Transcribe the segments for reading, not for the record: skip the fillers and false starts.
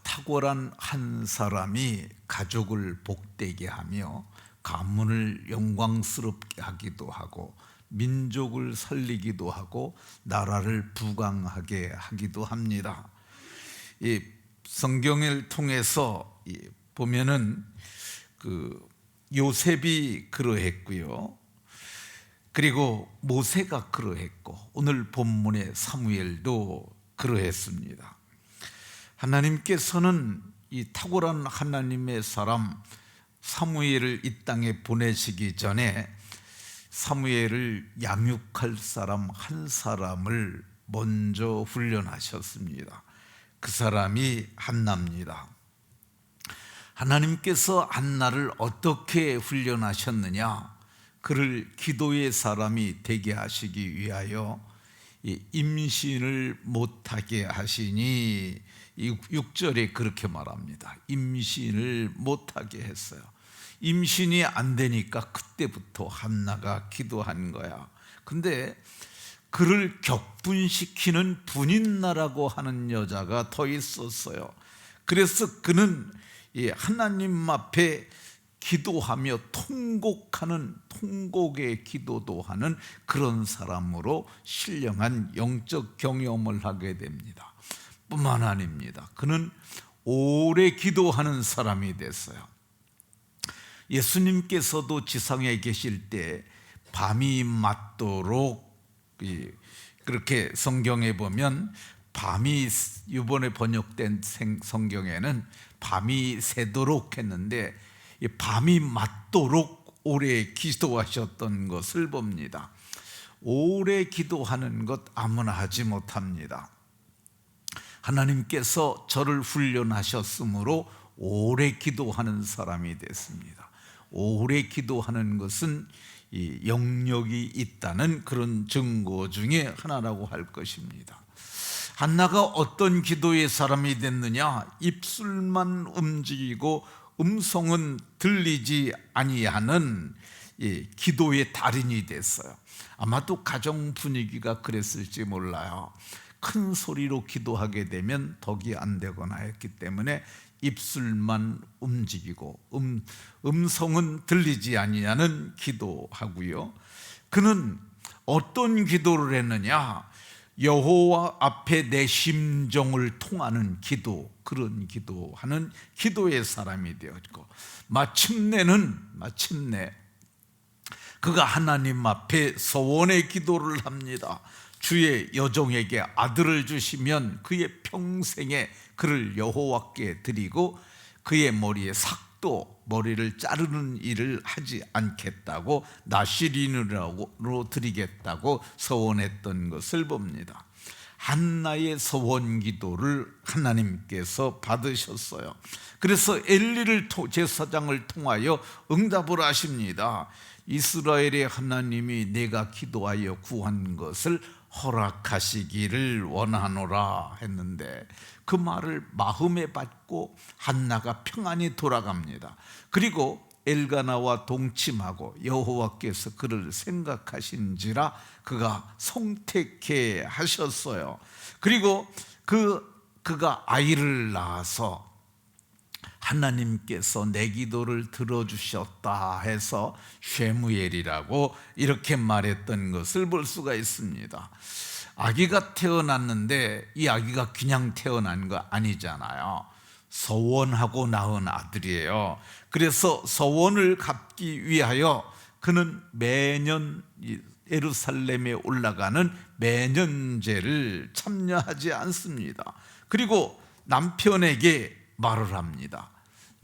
탁월한 한 사람이 가족을 복되게 하며 가문을 영광스럽게 하기도 하고 민족을 살리기도 하고 나라를 부강하게 하기도 합니다. 이 성경을 통해서 보면은 요셉이 그러했고요, 그리고 모세가 그러했고 오늘 본문의 사무엘도 그러했습니다. 하나님께서는 이 탁월한 하나님의 사람 사무엘을 이 땅에 보내시기 전에 사무엘을 양육할 사람 한 사람을 먼저 훈련하셨습니다. 그 사람이 한나입니다. 하나님께서 한나를 어떻게 훈련하셨느냐? 그를 기도의 사람이 되게 하시기 위하여 임신을 못하게 하시니, 이 6절에 그렇게 말합니다. 임신을 못하게 했어요. 임신이 안 되니까 그때부터 한나가 기도한 거야. 근데 그를 격분시키는 분인나라고 하는 여자가 더 있었어요. 그래서 그는 하나님 앞에 기도하며 통곡의 기도도 하는 그런 사람으로 신령한 영적 경험을 하게 됩니다. 뿐만 아닙니다. 그는 오래 기도하는 사람이 됐어요. 예수님께서도 지상에 계실 때 밤이 맞도록, 그렇게 성경에 보면 밤이, 이번에 번역된 성경에는 밤이 새도록 했는데 밤이 맞도록 오래 기도하셨던 것을 봅니다. 오래 기도하는 것 아무나 하지 못합니다. 하나님께서 저를 훈련하셨으므로 오래 기도하는 사람이 됐습니다. 오래 기도하는 것은 영역이 있다는 그런 증거 중에 하나라고 할 것입니다. 한나가 어떤 기도의 사람이 됐느냐? 입술만 움직이고 음성은 들리지 아니하는 기도의 달인이 됐어요. 아마도 가정 분위기가 그랬을지 몰라요. 큰 소리로 기도하게 되면 덕이 안 되거나 했기 때문에 입술만 움직이고 음성은 들리지 아니하는 기도하고요. 그는 어떤 기도를 했느냐? 여호와 앞에 내 심정을 통하는 기도, 그런 기도하는 기도의 사람이 되었고, 마침내 그가 하나님 앞에 서원의 기도를 합니다. 주의 여종에게 아들을 주시면 그의 평생에 그를 여호와께 드리고 그의 머리에 삭도, 머리를 자르는 일을 하지 않겠다고, 나시린으로 드리겠다고 서원했던 것을 봅니다. 한나의 서원 기도를 하나님께서 받으셨어요. 그래서 엘리를 제사장을 통하여 응답을 하십니다. 이스라엘의 하나님이 내가 기도하여 구한 것을 허락하시기를 원하노라 했는데, 그 말을 마음에 받고 한나가 평안히 돌아갑니다. 그리고 엘가나와 동침하고 여호와께서 그를 생각하신지라 그가 성택해 하셨어요. 그리고 그가 아이를 낳아서 하나님께서 내 기도를 들어주셨다 해서 쉐무엘이라고 이렇게 말했던 것을 볼 수가 있습니다. 아기가 태어났는데 이 아기가 그냥 태어난 거 아니잖아요. 서원하고 낳은 아들이에요. 그래서 서원을 갚기 위하여 그는 매년 예루살렘에 올라가는 매년제를 참여하지 않습니다. 그리고 남편에게 말을 합니다.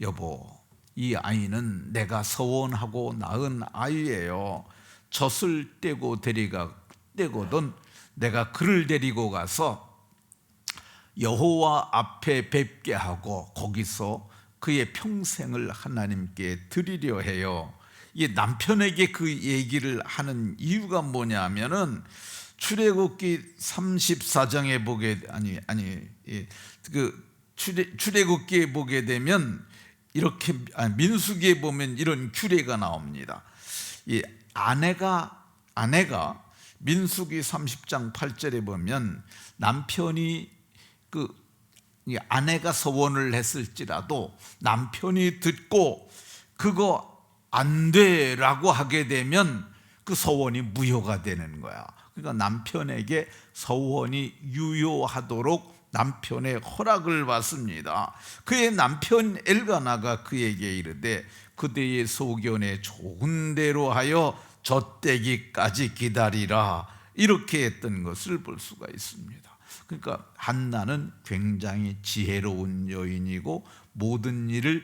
여보, 이 아이는 내가 서원하고 낳은 아이예요. 젖을 떼고든 내가 그를 데리고 가서 여호와 앞에 뵙게 하고 거기서 그의 평생을 하나님께 드리려 해요. 이 남편에게 그 얘기를 하는 이유가 뭐냐면은 출애굽기 34장에 출애굽기에 보게 되면 이렇게, 민수기에 보면 이런 규례가 나옵니다. 이 아내가 민수기 30장 8절에 보면 남편이 그 이 아내가 서원을 했을지라도 남편이 듣고 그거 안 돼라고 하게 되면 그 서원이 무효가 되는 거야. 그러니까 남편에게 서원이 유효하도록 남편의 허락을 받습니다. 그의 남편 엘가나가 그에게 이르되 그대의 소견에 좋은 대로 하여 젖대기까지 기다리라, 이렇게 했던 것을 볼 수가 있습니다. 그러니까 한나는 굉장히 지혜로운 여인이고 모든 일을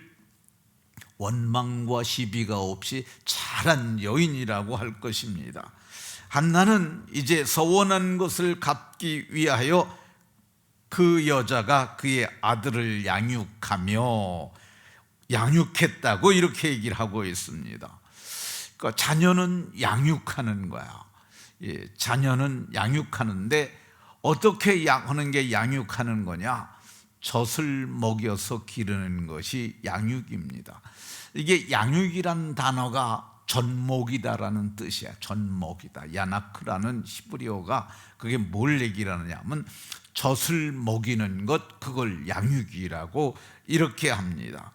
원망과 시비가 없이 잘한 여인이라고 할 것입니다. 한나는 이제 서원한 것을 갚기 위하여 그 여자가 그의 아들을 양육했다고 이렇게 얘기를 하고 있습니다. 그러니까 자녀는 양육하는 거야. 예, 자녀는 양육하는데 어떻게 하는 게 양육하는 거냐? 젖을 먹여서 기르는 것이 양육입니다. 이게 양육이란 단어가 젖먹이다라는 뜻이야. 젖먹이다. 야나크라는 히브리어가 그게 뭘 얘기를 하느냐면 젖을 먹이는 것, 그걸 양육이라고 이렇게 합니다.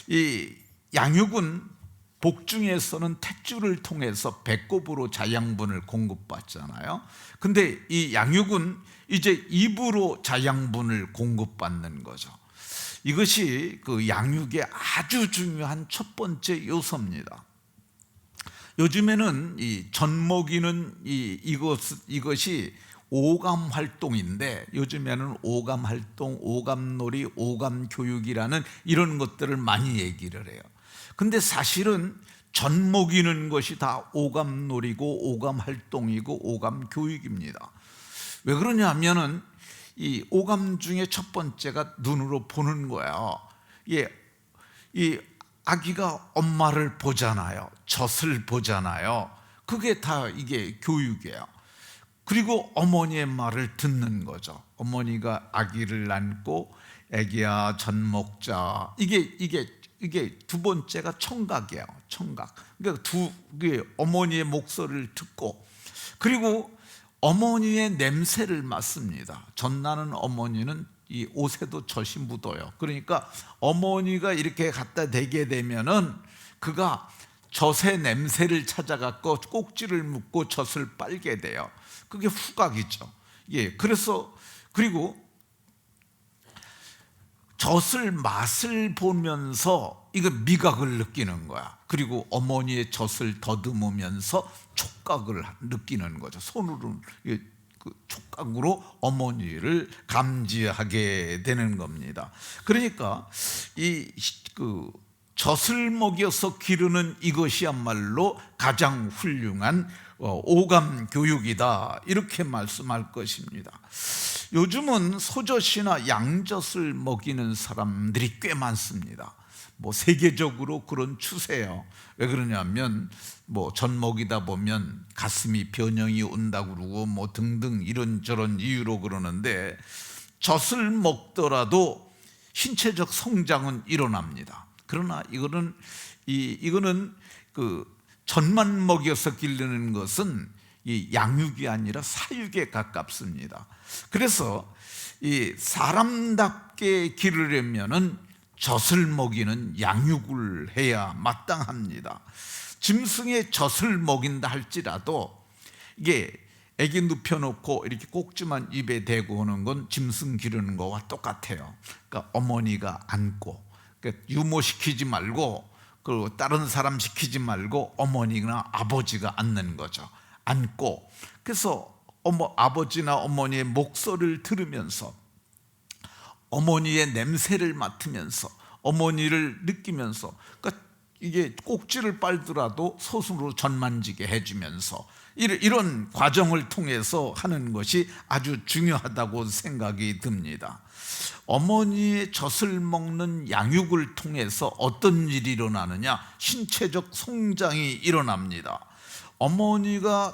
이 양육은 복중에서는 탯줄을 통해서 배꼽으로 자양분을 공급받잖아요. 근데 이 양육은 이제 입으로 자양분을 공급받는 거죠. 이것이 그 양육의 아주 중요한 첫 번째 요소입니다. 요즘에는 이 젖먹이는 이것이 오감 활동인데, 요즘에는 오감 활동, 오감놀이, 오감 교육이라는 이런 것들을 많이 얘기를 해요. 근데 사실은 젖먹이는 것이 다 오감놀이고 오감 활동이고 오감 교육입니다. 왜 그러냐 하면은 이 오감 중에 첫 번째가 눈으로 보는 거야. 이 아기가 엄마를 보잖아요. 젖을 보잖아요. 그게 다 이게 교육이에요. 그리고 어머니의 말을 듣는 거죠. 어머니가 아기를 안고 애기야 젖 먹자. 이게 두 번째가 청각이에요. 청각. 그러니까 어머니의 목소리를 듣고, 그리고 어머니의 냄새를 맡습니다. 젖나는 어머니는 이 옷에도 젖이 묻어요. 그러니까 어머니가 이렇게 갖다 대게 되면은 그가 젖의 냄새를 찾아갖고 꼭지를 묶고 젖을 빨게 돼요. 그게 후각이죠. 예, 그리고 젖을 맛을 보면서 이거 미각을 느끼는 거야. 그리고 어머니의 젖을 더듬으면서 촉각을 느끼는 거죠. 손으로 그 촉각으로 어머니를 감지하게 되는 겁니다. 그러니까 그 젖을 먹여서 기르는 이것이야말로 가장 훌륭한 오감 교육이다, 이렇게 말씀할 것입니다. 요즘은 소젖이나 양젖을 먹이는 사람들이 꽤 많습니다. 세계적으로 그런 추세예요. 왜 그러냐면 젖 먹이다 보면 가슴이 변형이 온다고 그러고 등등 이런저런 이유로 그러는데, 젖을 먹더라도 신체적 성장은 일어납니다. 그러나 이거는 그 젖만 먹여서 기르는 것은 이 양육이 아니라 사육에 가깝습니다. 그래서 이 사람답게 기르려면은 젖을 먹이는 양육을 해야 마땅합니다. 짐승의 젖을 먹인다 할지라도 이게 애기 눕혀놓고 이렇게 꼭지만 입에 대고 오는 건 짐승 기르는 거와 똑같아요. 그러니까 어머니가 안고, 그러니까 유모시키지 말고, 그리고 다른 사람 시키지 말고 어머니나 아버지가 앉는 거죠. 앉고, 그래서 아버지나 어머니의 목소리를 들으면서, 어머니의 냄새를 맡으면서, 어머니를 느끼면서, 그러니까 이게 꼭지를 빨더라도 손으로 젖 만지게 해주면서, 이런 과정을 통해서 하는 것이 아주 중요하다고 생각이 듭니다. 어머니의 젖을 먹는 양육을 통해서 어떤 일이 일어나느냐? 신체적 성장이 일어납니다. 어머니의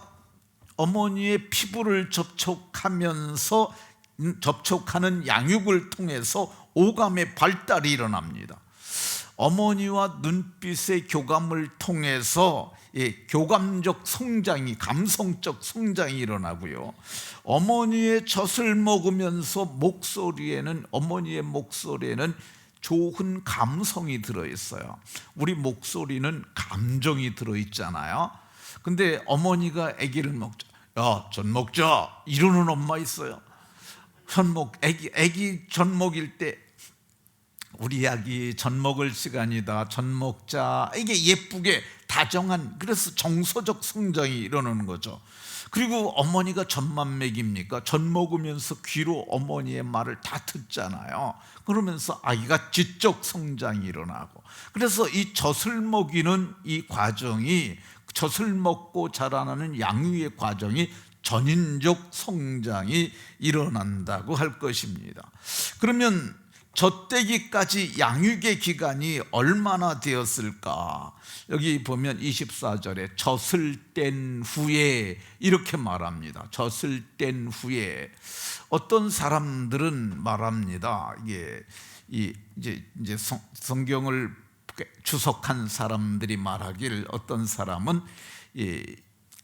피부를 접촉하는 양육을 통해서 오감의 발달이 일어납니다. 어머니와 눈빛의 교감을 통해서 교감적 성장이, 감성적 성장이 일어나고요. 어머니의 젖을 먹으면서 어머니의 목소리에는 좋은 감성이 들어있어요. 우리 목소리는 감정이 들어있잖아요. 근데 어머니가 아기를 먹자, 야, 젖 먹자, 이러는 엄마 있어요. 아기 젖 먹일 때 우리 아기 젖 먹을 시간이다, 젖 먹자, 이게 예쁘게 다정한, 그래서 정서적 성장이 일어나는 거죠. 그리고 어머니가 젖만 먹입니까? 젖 먹으면서 귀로 어머니의 말을 다 듣잖아요. 그러면서 아이가 지적 성장이 일어나고, 그래서 이 젖을 먹이는 이 과정이, 젖을 먹고 자라나는 양육의 과정이 전인적 성장이 일어난다고 할 것입니다. 그러면 젖대기까지 양육의 기간이 얼마나 되었을까? 여기 보면 24절에 젖을 뗀 후에 이렇게 말합니다. 젖을 뗀 후에. 어떤 사람들은 말합니다. 이제 성경을 주석한 사람들이 말하길, 어떤 사람은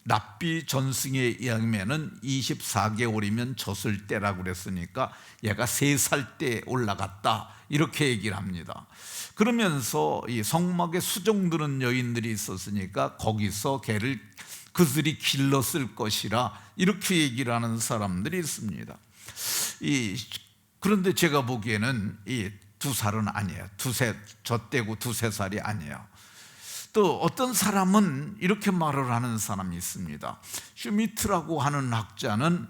랍비 전승에 의하면은 24개월이면 젖을 떼라고 그랬으니까 얘가 3살 때 올라갔다, 이렇게 얘기를 합니다. 그러면서 이 성막에 수종드는 여인들이 있었으니까 거기서 걔를 그들이 길렀을 것이라, 이렇게 얘기를 하는 사람들이 있습니다. 그런데 제가 보기에는 이 2살은 아니에요. 젖대고 2~3살이 아니에요. 또 어떤 사람은 이렇게 말을 하는 사람이 있습니다. 슈미트라고 하는 학자는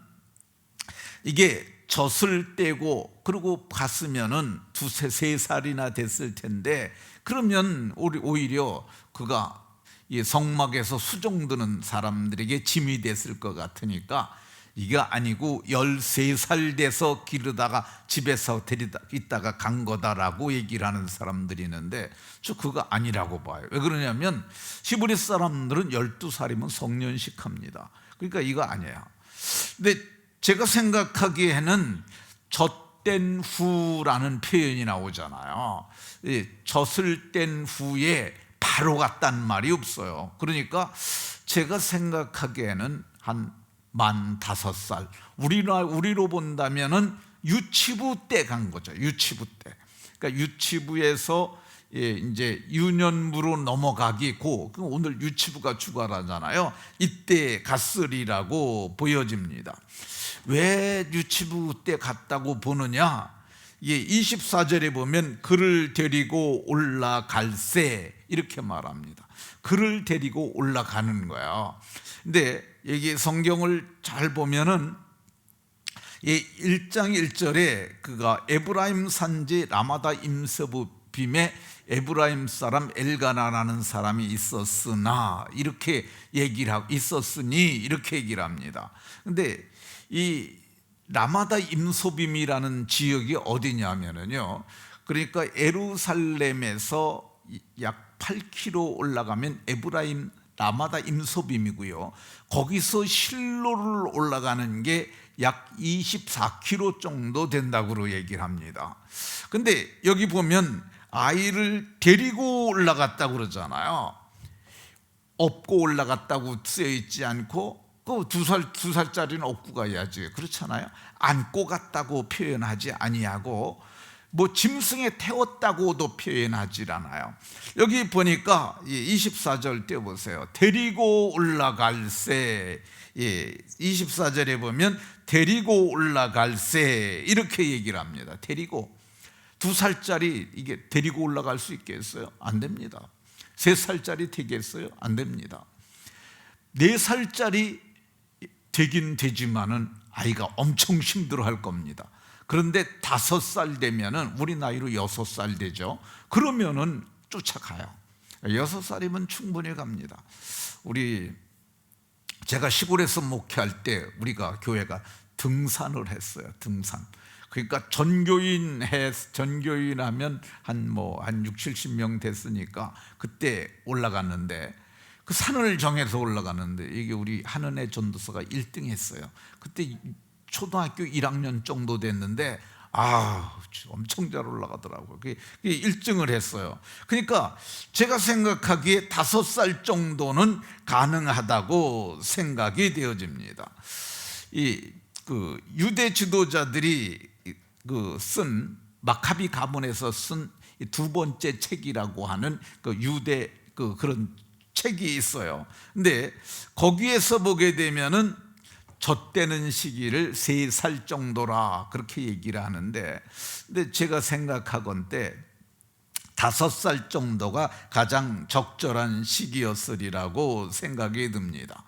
이게 젖을 떼고 그리고 갔으면은 2~3살이나 됐을 텐데, 그러면 오히려 그가 이 성막에서 수종드는 사람들에게 짐이 됐을 것 같으니까 이게 아니고 13살 돼서 기르다가 집에서 데리다 있다가 간 거다라고 얘기를 하는 사람들이 있는데, 저 그거 아니라고 봐요. 왜 그러냐면 히브리 사람들은 12살이면 성년식 합니다. 그러니까 이거 아니에요. 근데 제가 생각하기에는 젖된 후라는 표현이 나오잖아요. 젖을 뗀 후에 바로 갔단 말이 없어요. 그러니까 제가 생각하기에는 한 만 5살, 우리로 본다면은 유치부 때 간 거죠. 유치부 때. 그러니까 유치부에서 이제 유년부로 넘어가기고, 오늘 유치부가 주관하잖아요. 이때 갔으리라고 보여집니다. 왜 유치부 때 갔다고 보느냐? 24절에 보면 그를 데리고 올라갈세, 이렇게 말합니다. 그를 데리고 올라가는 거예요. 근데 여기 성경을 잘 보면은 1장 1절에 그가 에브라임 산지 라마다 임서부빔에 에브라임 사람 엘가나라는 사람이 있었으나, 이렇게 얘기를 하고, 있었으니 이렇게 얘기를 합니다. 근데 이 라마다 임소빔이라는 지역이 어디냐면요, 그러니까 예루살렘에서 약 8km 올라가면 에브라임 라마다 임소빔이고요, 거기서 실로를 올라가는 게 약 24km 정도 된다고 얘기를 합니다. 근데 여기 보면 아이를 데리고 올라갔다고 그러잖아요. 업고 올라갔다고 쓰여 있지 않고, 그 2살짜리는 업고 가야지, 그렇잖아요. 안고 갔다고 표현하지 아니하고, 뭐 짐승에 태웠다고도 표현하지 않아요. 여기 보니까 24절 때 보세요. 데리고 올라갈세. 24절에 보면 데리고 올라갈세, 이렇게 얘기를 합니다. 데리고. 2살짜리 이게 데리고 올라갈 수 있겠어요? 안 됩니다. 3살짜리 되겠어요? 안 됩니다. 4살짜리 되긴 되지만은 아이가 엄청 힘들어할 겁니다. 그런데 5살 되면은, 우리 나이로 6살 되죠. 그러면은 쫓아가요. 6살이면 충분히 갑니다. 제가 시골에서 목회할 때 우리가 교회가 등산을 했어요. 등산. 그러니까 전교인 하면 한 60~70명 됐으니까 그때 올라갔는데, 그 산을 정해서 올라갔는데, 이게 우리 한은혜 전도사가 1등 했어요. 그때 초등학교 1학년 정도 됐는데 엄청 잘 올라가더라고요. 그게 1등을 했어요. 그러니까 제가 생각하기에 5살 정도는 가능하다고 생각이 되어집니다. 유대 지도자들이 쓴 마카비 가문에서 쓴 두 번째 책이라고 하는 유대 그런 책이 있어요. 근데 거기에서 보게 되면은 젖대는 시기를 3살 정도라 그렇게 얘기를 하는데, 근데 제가 생각하건대 5살 정도가 가장 적절한 시기였으리라고 생각이 듭니다.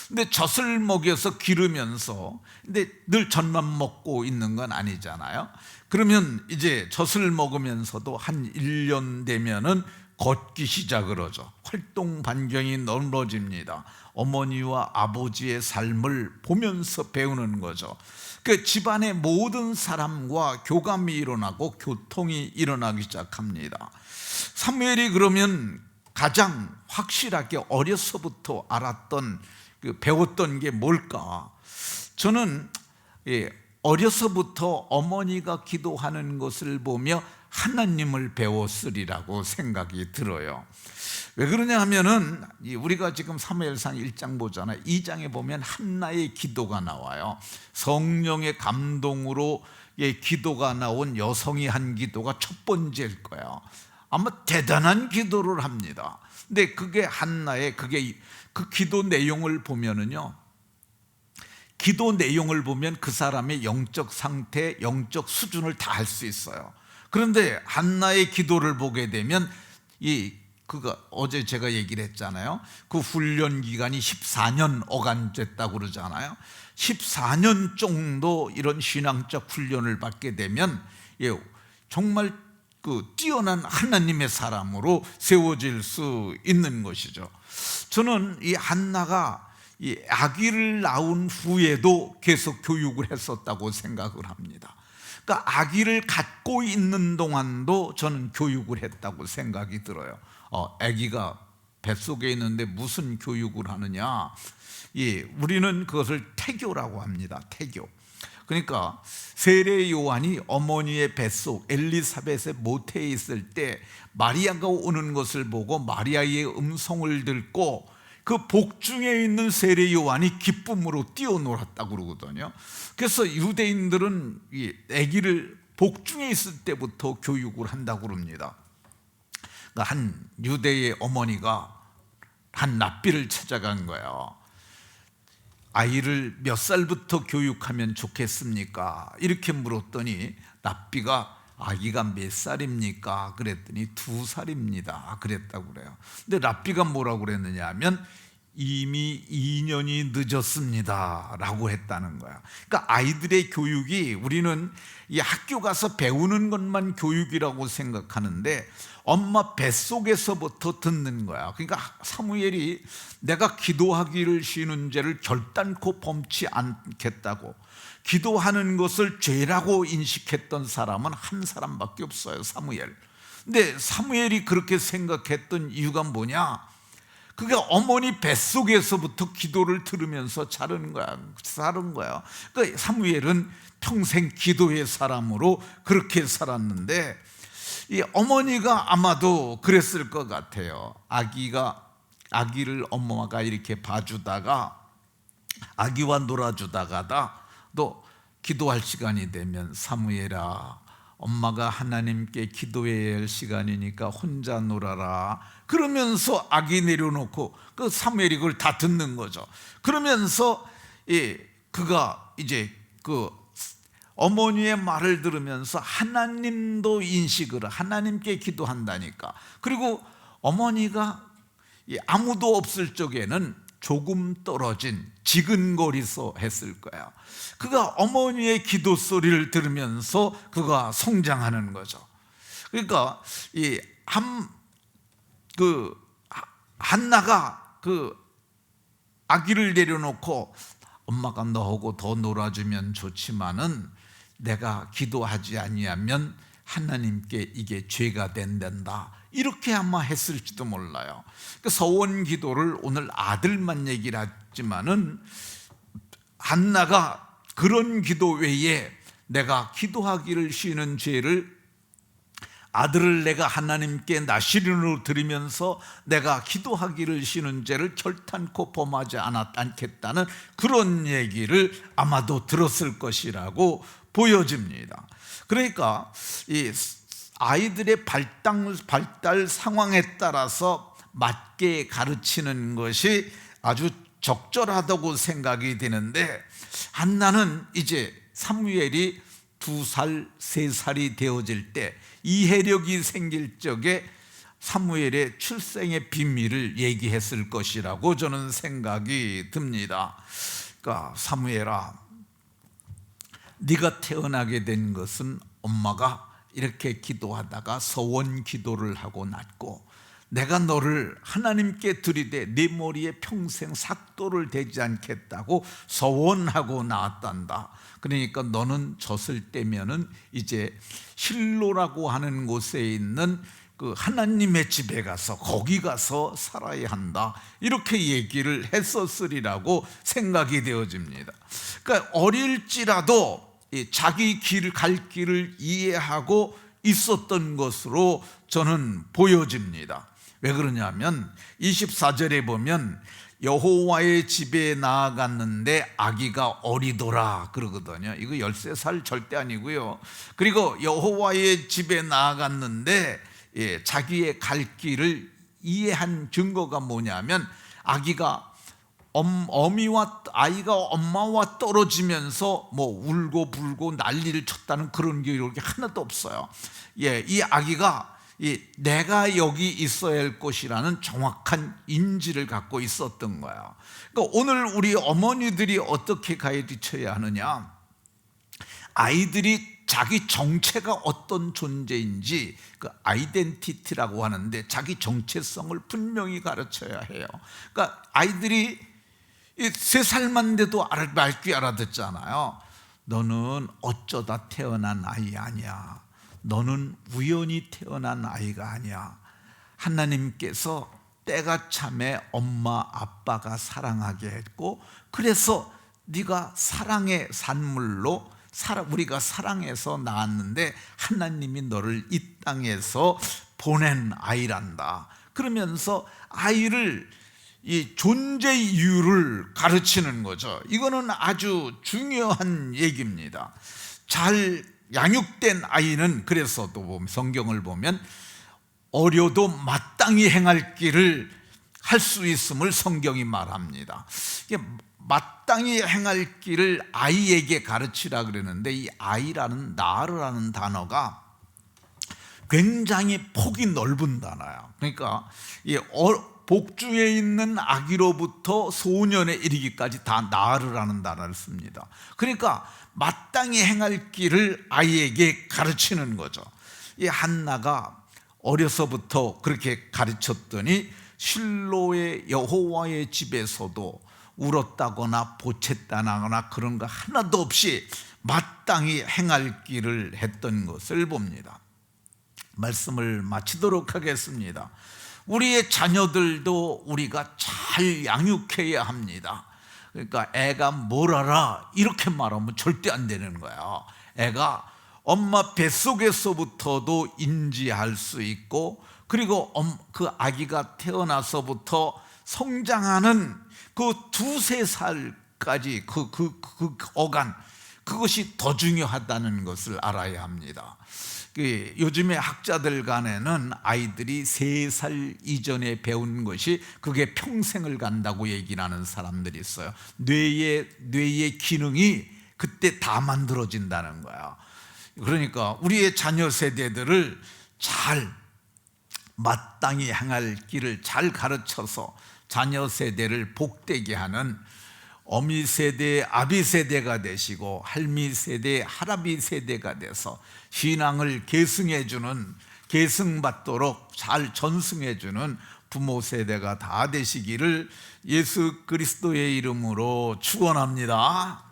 근데 젖을 먹여서 기르면서, 근데 늘 젖만 먹고 있는 건 아니잖아요. 그러면 이제 젖을 먹으면서도 한 1년 되면은 걷기 시작을 하죠. 활동 반경이 넓어집니다. 어머니와 아버지의 삶을 보면서 배우는 거죠. 그 집안의 모든 사람과 교감이 일어나고 교통이 일어나기 시작합니다. 사무엘이 그러면 가장 확실하게 어려서부터 알았던 배웠던 게 뭘까? 저는 어려서부터 어머니가 기도하는 것을 보며 하나님을 배웠으리라고 생각이 들어요. 왜 그러냐 하면은 우리가 지금 사무엘상 1장 보잖아요. 2장에 보면 한나의 기도가 나와요. 성령의 감동으로 기도가 나온 여성이 한 기도가 첫 번째일 거예요. 아마 대단한 기도를 합니다. 근데 그게 한나의 그 기도 내용을 보면은요, 기도 내용을 보면 그 사람의 영적 상태, 영적 수준을 다 알 수 있어요. 그런데 한나의 기도를 보게 되면 어제 제가 얘기를 했잖아요. 그 훈련 기간이 14년 어간됐다고 그러잖아요. 14년 정도 이런 신앙적 훈련을 받게 되면 정말 뛰어난 하나님의 사람으로 세워질 수 있는 것이죠. 저는 이 한나가 이 아기를 낳은 후에도 계속 교육을 했었다고 생각을 합니다. 그러니까 아기를 갖고 있는 동안도 저는 교육을 했다고 생각이 들어요. 아기가 뱃속에 있는데 무슨 교육을 하느냐? 우리는 그것을 태교라고 합니다. 태교. 그러니까 세례 요한이 어머니의 뱃속 엘리사벳의 모태에 있을 때 마리아가 오는 것을 보고 마리아의 음성을 듣고 그 복중에 있는 세례 요한이 기쁨으로 뛰어놀았다고 그러거든요. 그래서 유대인들은 이 아기를 복중에 있을 때부터 교육을 한다고 그럽니다. 그러니까 한 유대의 어머니가 한 랍비를 찾아간 거예요. 아이를 몇 살부터 교육하면 좋겠습니까? 이렇게 물었더니 랍비가 아기가 몇 살입니까? 그랬더니 2살입니다. 그랬다고 그래요. 근데 랍비가 뭐라고 그랬느냐 하면 이미 2년이 늦었습니다 라고 했다는 거야. 그러니까 아이들의 교육이, 우리는 이 학교 가서 배우는 것만 교육이라고 생각하는데 엄마 뱃속에서부터 듣는 거야. 그러니까 사무엘이 내가 기도하기를 쉬는 죄를 결단코 범치 않겠다고, 기도하는 것을 죄라고 인식했던 사람은 한 사람밖에 없어요, 사무엘. 근데 사무엘이 그렇게 생각했던 이유가 뭐냐? 그게 어머니 뱃속에서부터 기도를 들으면서 자른 거야. 그러니까 사무엘은 평생 기도의 사람으로 그렇게 살았는데, 이 어머니가 아마도 그랬을 것 같아요. 아기를 엄마가 이렇게 봐주다가, 아기와 놀아주다가다 또 기도할 시간이 되면 사무엘아, 엄마가 하나님께 기도해야 할 시간이니까 혼자 놀아라 그러면서 아기 내려놓고 그 사무엘이 그걸 다 듣는 거죠. 그러면서 그가 이제 그 어머니의 말을 들으면서 하나님도 인식을, 하나님께 기도한다니까. 그리고 어머니가 아무도 없을 적에는 조금 떨어진 지근거리서 했을 거야. 그가 어머니의 기도 소리를 들으면서 그가 성장하는 거죠. 그러니까 한나가 그 아기를 내려놓고 엄마가 너하고 더 놀아주면 좋지만은 내가 기도하지 아니하면 하나님께 이게 죄가 된단다, 이렇게 아마 했을지도 몰라요. 그 서원 기도를 오늘 아들만 얘기를 하지만은 한나가 그런 기도 외에 내가 기도하기를 쉬는 죄를 아들을 내가 하나님께 나시린으로 드리면서 내가 기도하기를 쉬는 죄를 결탄코 범하지 않겠다는 그런 얘기를 아마도 들었을 것이라고 보여집니다. 그러니까 이 아이들의 발달 상황에 따라서 맞게 가르치는 것이 아주 적절하다고 생각이 되는데, 한나는 이제 사무엘이 2살, 3살이 되어질 때 이해력이 생길 적에 사무엘의 출생의 비밀을 얘기했을 것이라고 저는 생각이 듭니다. 그러니까 사무엘아, 네가 태어나게 된 것은 엄마가 이렇게 기도하다가 서원 기도를 하고 낳고, 내가 너를 하나님께 드리되 네 머리에 평생 삭도를 대지 않겠다고 서원하고 낳았단다. 그러니까 너는 젖을 떼면은 이제 실로라고 하는 곳에 있는 그 하나님의 집에 가서 거기 가서 살아야 한다, 이렇게 얘기를 했었으리라고 생각이 되어집니다. 그러니까 어릴지라도 자기 갈 길을 이해하고 있었던 것으로 저는 보여집니다. 왜 그러냐면 24절에 보면 여호와의 집에 나아갔는데 아기가 어리더라 그러거든요. 이거 13살 절대 아니고요. 그리고 여호와의 집에 나아갔는데 자기의 갈 길을 이해한 증거가 뭐냐면, 아이가 엄마와 떨어지면서 뭐 울고 불고 난리를 쳤다는 그런 게 이렇게 하나도 없어요. 이 아기가 내가 여기 있어야 할 것이라는 정확한 인지를 갖고 있었던 거예요. 그러니까 오늘 우리 어머니들이 어떻게 가르쳐야 하느냐, 아이들이 자기 정체가 어떤 존재인지, 그 아이덴티티라고 하는데 자기 정체성을 분명히 가르쳐야 해요. 그러니까 아이들이 3살만 돼도 말귀 알아듣잖아요. 너는 어쩌다 태어난 아이 아니야. 너는 우연히 태어난 아이가 아니야. 하나님께서 때가 참에 엄마 아빠가 사랑하게 했고, 그래서 네가 사랑의 산물로 우리가 사랑해서 낳았는데 하나님이 너를 이 땅에서 보낸 아이란다. 그러면서 아이를 이 존재 이유를 가르치는 거죠. 이거는 아주 중요한 얘기입니다. 잘 양육된 아이는, 그래서 또 보면 성경을 보면 어려도 마땅히 행할 길을 할 수 있음을 성경이 말합니다. 이게 마땅히 행할 길을 아이에게 가르치라 그러는데, 이 아이라는 나르라는 단어가 굉장히 폭이 넓은 단어예요. 그러니까 이 복중에 있는 아기로부터 소년에 이르기까지 다 나르라는 단어를 씁니다. 그러니까 마땅히 행할 길을 아이에게 가르치는 거죠. 이 한나가 어려서부터 그렇게 가르쳤더니 실로의 여호와의 집에서도 울었다거나 보챘다거나 그런 거 하나도 없이 마땅히 행할 길을 했던 것을 봅니다. 말씀을 마치도록 하겠습니다. 우리의 자녀들도 우리가 잘 양육해야 합니다. 그러니까 애가 뭘 알아 이렇게 말하면 절대 안 되는 거야. 애가 엄마 뱃속에서부터도 인지할 수 있고, 그리고 그 아기가 태어나서부터 성장하는 그 2-3살까지 그 어간, 그것이 더 중요하다는 것을 알아야 합니다. 요즘에 학자들 간에는 아이들이 3살 이전에 배운 것이 그게 평생을 간다고 얘기를 하는 사람들이 있어요. 뇌의 기능이 그때 다 만들어진다는 거야. 그러니까 우리의 자녀 세대들을 잘 마땅히 행할 길을 잘 가르쳐서 자녀 세대를 복되게 하는 어미 세대, 아비 세대가 되시고 할미 세대, 할아비 세대가 돼서 신앙을 계승받도록 잘 전승해주는 부모 세대가 다 되시기를 예수 그리스도의 이름으로 축원합니다.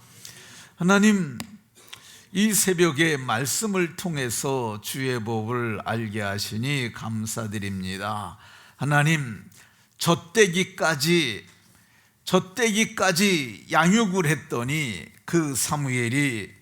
하나님, 이 새벽에 말씀을 통해서 주의 법을 알게 하시니 감사드립니다. 하나님, 젖대기까지 양육을 했더니 그 사무엘이